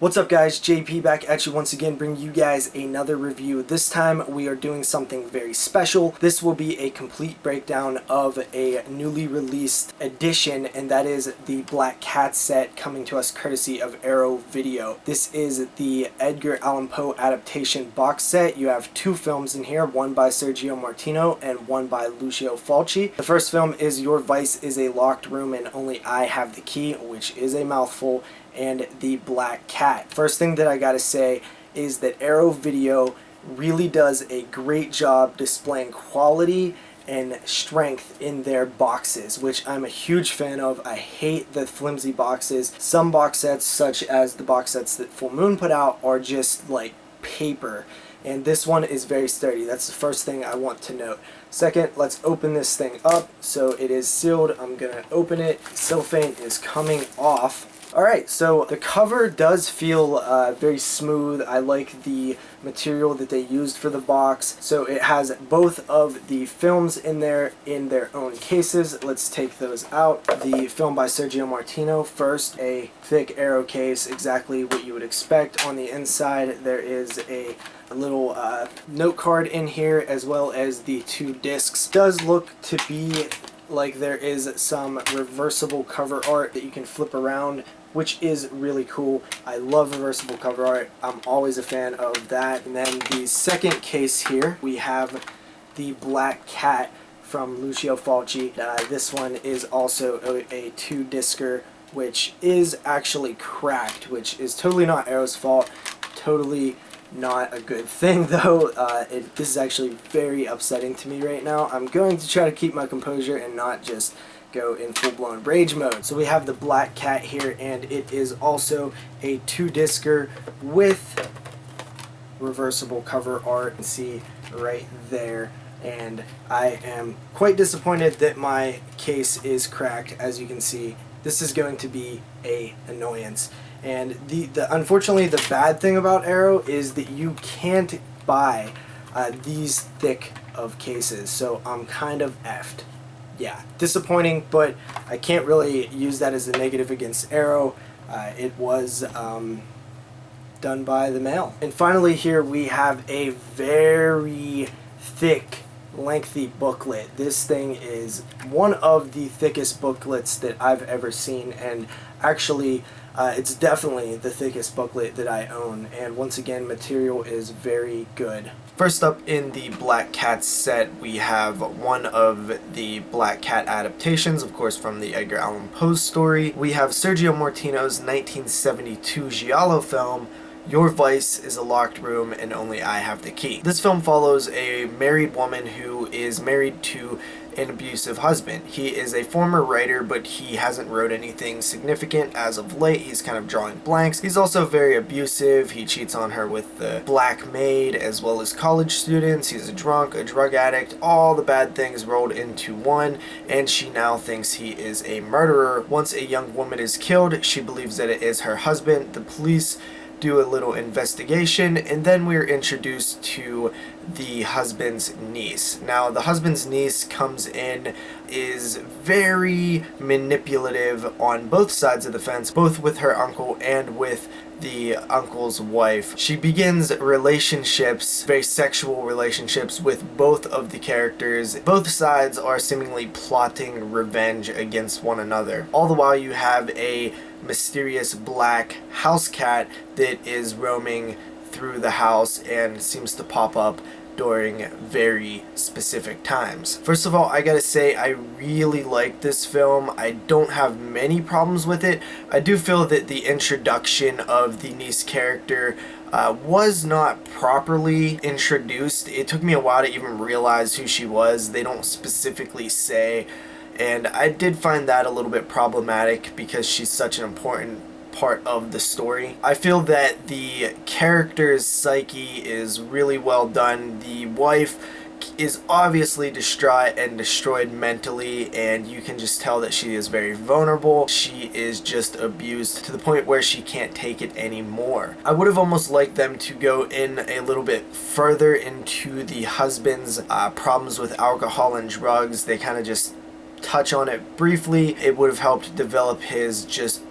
What's up guys, JP back at you once again, bringing you guys another review. This time we are doing something very special. This will be a complete breakdown of a newly released edition, and that is the Black Cat set coming to us courtesy of Arrow Video. This is the Edgar Allan Poe adaptation box set. You have two films in here, one by Sergio Martino and one by Lucio Fulci. The first film is Your Vice is a Locked Room and Only I Have the Key, which is a mouthful, and the Black Cat. First thing that I gotta say is that Arrow Video really does a great job displaying quality and strength in their boxes, which I'm a huge fan of. I hate the flimsy boxes. Some box sets, such as the box sets that Full Moon put out, are just like paper, and this one is very sturdy. That's the first thing I want to note. Second, let's open this thing up. So it is sealed. I'm gonna open it. Cellophane is coming off. Alright, so the cover does feel very smooth. I like the material that they used for the box. So it has both of the films in there in their own cases. Let's take those out. The film by Sergio Martino first, a thick Arrow case, exactly what you would expect. On the inside there is a little note card in here, as well as the two discs. Does look to be like there is some reversible cover art that you can flip around, which is really cool. I love reversible cover art. I'm always a fan of that. And then the second case here, we have the Black Cat from Lucio Fulci. This one is also a two-discer, which is actually cracked, which is totally not Arrow's fault. Totally not a good thing though. This is actually very upsetting to me right now. I'm going to try to keep my composure and not just go in full-blown rage mode. So we have the Black Cat here, and it is also a two-discer with reversible cover art. You can see right there, and I am quite disappointed that my case is cracked. As you can see, this is going to be an annoyance. And unfortunately, the bad thing about Arrow is that you can't buy these thick of cases, so I'm kind of effed. Yeah, disappointing, but I can't really use that as a negative against Arrow. It was done by the mail. And finally here we have a very thick, lengthy booklet. This thing is one of the thickest booklets that I've ever seen, and actually it's definitely the thickest booklet that I own, and once again, material is very good. First up in the Black Cat set, we have one of the Black Cat adaptations, of course from the Edgar Allan Poe story. We have Sergio Martino's 1972 giallo film, Your Vice is a Locked Room and Only I Have the Key. This film follows a married woman who is married to an abusive husband. He is a former writer, but he hasn't wrote anything significant as of late. He's kind of drawing blanks. He's also very abusive. He cheats on her with the black maid as well as college students. He's a drunk, a drug addict, all the bad things rolled into one, and she now thinks he is a murderer. Once a young woman is killed, she believes that it is her husband. The police do a little investigation, and then we're introduced to the husband's niece. Now, the husband's niece comes in, is very manipulative on both sides of the fence, both with her uncle and with the uncle's wife. She begins relationships, very sexual relationships, with both of the characters. Both sides are seemingly plotting revenge against one another. All the while you have a mysterious black house cat that is roaming through the house and seems to pop up during very specific times. First of all, I gotta say, I really like this film. I don't have many problems with it. I do feel that the introduction of the niece character was not properly introduced. It took me a while to even realize who she was. They don't specifically say, and I did find that a little bit problematic because she's such an important part of the story. I feel that the character's psyche is really well done. The wife is obviously distraught and destroyed mentally, and you can just tell that she is very vulnerable. She is just abused to the point where she can't take it anymore. I would have almost liked them to go in a little bit further into the husband's problems with alcohol and drugs. They kind of just touch on it briefly. It would have helped develop his just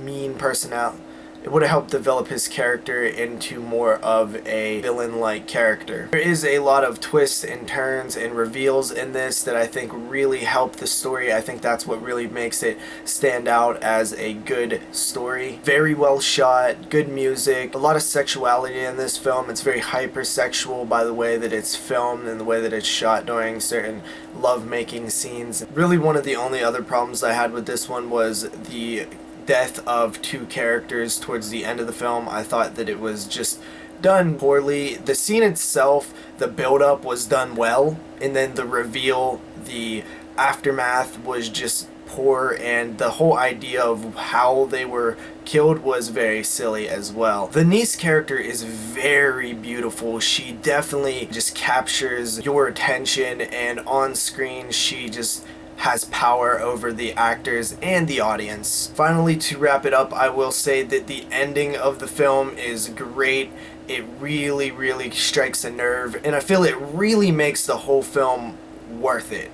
mean personality. it would have helped develop his character into more of a villain-like character. There is a lot of twists and turns and reveals in this that I think really help the story. I think that's what really makes it stand out as a good story. Very well shot, good music, a lot of sexuality in this film. It's very hypersexual by the way that it's filmed and the way that it's shot during certain love-making scenes. Really, one of the only other problems I had with this one was the death of two characters towards the end of the film. I thought that it was just done poorly. The scene itself, the build-up was done well, and then the reveal, the aftermath was just poor, and the whole idea of how they were killed was very silly as well. The niece character is very beautiful. She definitely just captures your attention, and on screen she just has power over the actors and the audience. Finally, to wrap it up, I will say that the ending of the film is great. It really strikes a nerve, and I feel it really makes the whole film worth it.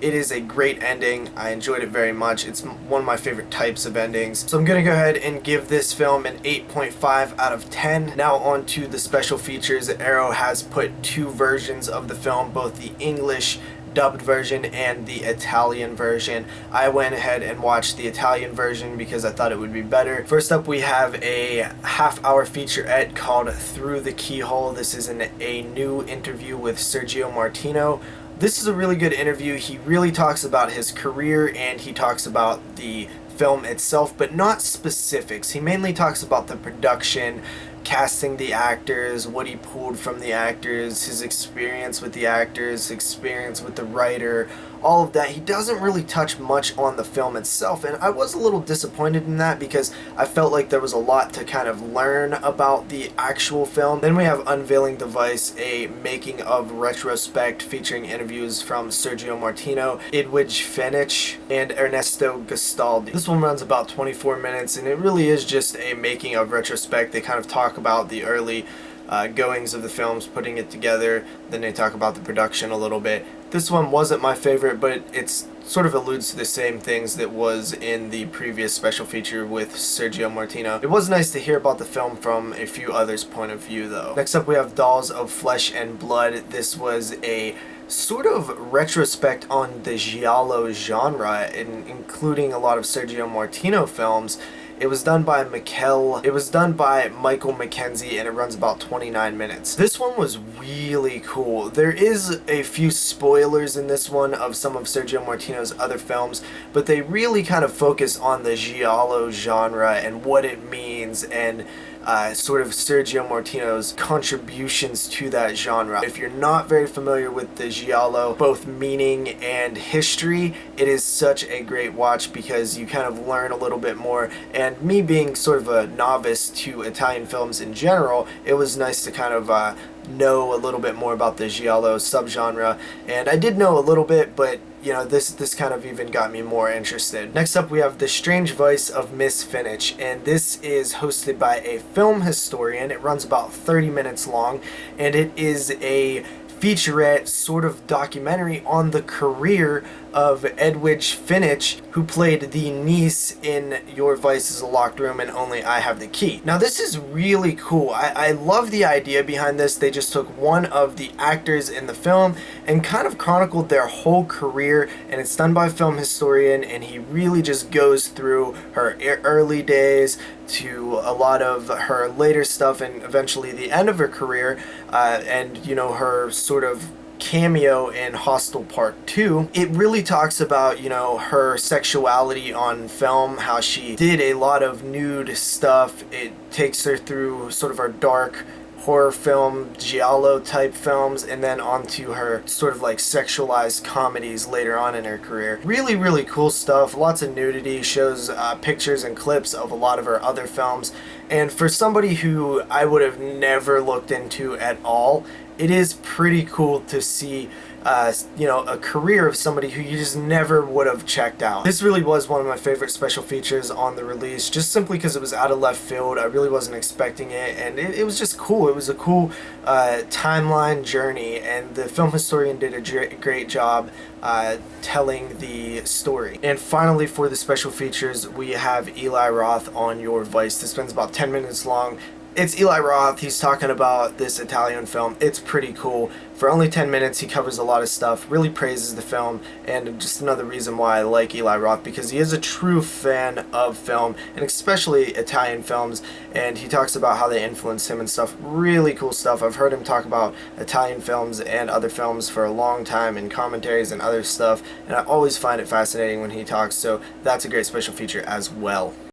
It is a great ending. I enjoyed it very much. It's one of my favorite types of endings. So I'm going to go ahead and give this film an 8.5 out of 10. Now on to the special features. Arrow has put two versions of the film, both the English dubbed version and the Italian version. I went ahead and watched the Italian version because I thought it would be better. First up, we have a half-hour featurette called Through the Keyhole. This is a new interview with Sergio Martino. This is a really good interview. He really talks about his career and he talks about the film itself, but not specifics. He mainly talks about the production, casting the actors, what he pulled from the actors, his experience with the actors, experience with the writer, all of that. He doesn't really touch much on the film itself, and I was a little disappointed in that because I felt like there was a lot to kind of learn about the actual film. Then we have Unveiling Device, a making of retrospect featuring interviews from Sergio Martino, Idwidge Fenech, and Ernesto Gastaldi. This one runs about 24 minutes, and it really is just a making of retrospect. They kind of talk about the early goings of the films, putting it together, then they talk about the production a little bit. This one wasn't my favorite, but it's sort of alludes to the same things that was in the previous special feature with Sergio Martino. It was nice to hear about the film from a few others' point of view though. Next up we have Dolls of Flesh and Blood. This was a sort of retrospect on the giallo genre, including a lot of Sergio Martino films. It was done by Michael Mackenzie, and it runs about 29 minutes. This one was really cool. There is a few spoilers in this one of some of Sergio Martino's other films, but they really kind of focus on the giallo genre and what it means, and sort of Sergio Martino's contributions to that genre. If you're not very familiar with the giallo, both meaning and history, it is such a great watch because you kind of learn a little bit more. And me being sort of a novice to Italian films in general, it was nice to kind of know a little bit more about the giallo subgenre. And I did know a little bit, but you know, this kind of even got me more interested. Next up we have The Strange Vice of Miss Fenech, and this is hosted by a film historian. It runs about 30 minutes long, and it is a featurette sort of documentary on the career of Idwidge Fenech, who played the niece in Your Vice is a Locked Room and Only I Have the Key. Now this is really cool. I love the idea behind this. They just took one of the actors in the film and kind of chronicled their whole career, and it's done by a film historian, and he really just goes through her early days to a lot of her later stuff and eventually the end of her career, and you know, her sort of cameo in Hostel Part 2. It really talks about, you know, her sexuality on film, how she did a lot of nude stuff. It takes her through sort of her dark horror film, giallo type films, and then onto her sort of like sexualized comedies later on in her career. Really cool stuff. Lots of nudity, shows pictures and clips of a lot of her other films, and for somebody who I would have never looked into at all, it is pretty cool to see a career of somebody who you just never would have checked out. This really was one of my favorite special features on the release, just simply because it was out of left field. I really wasn't expecting it, and it was just cool. It was a cool timeline journey, and the film historian did a great job telling the story. And finally, for the special features, we have Eli Roth on Your Vice. This one's about 10 minutes long. It's Eli Roth. He's talking about this Italian film. It's pretty cool. For only 10 minutes, he covers a lot of stuff, really praises the film, and just another reason why I like Eli Roth, because he is a true fan of film, and especially Italian films, and he talks about how they influenced him and stuff. Really cool stuff. I've heard him talk about Italian films and other films for a long time in commentaries and other stuff, and I always find it fascinating when he talks, so that's a great special feature as well.